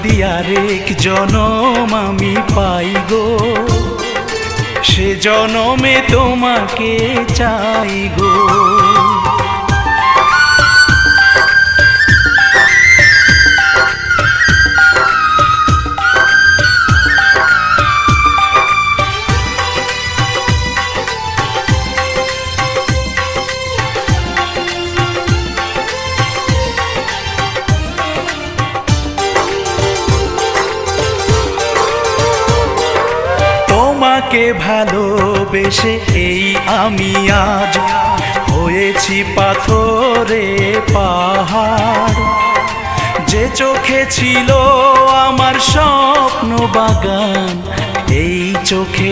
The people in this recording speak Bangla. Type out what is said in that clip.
যদি আরেক জনম আমি পাই গো, সে জনমে তোমাকে চাই গো। তোমাকে ভালোবেসে এই আমি আজ হয়েছি পাথরে পাহাড়। যে চোখে ছিল আমার স্বপ্ন বাগান, এই চোখে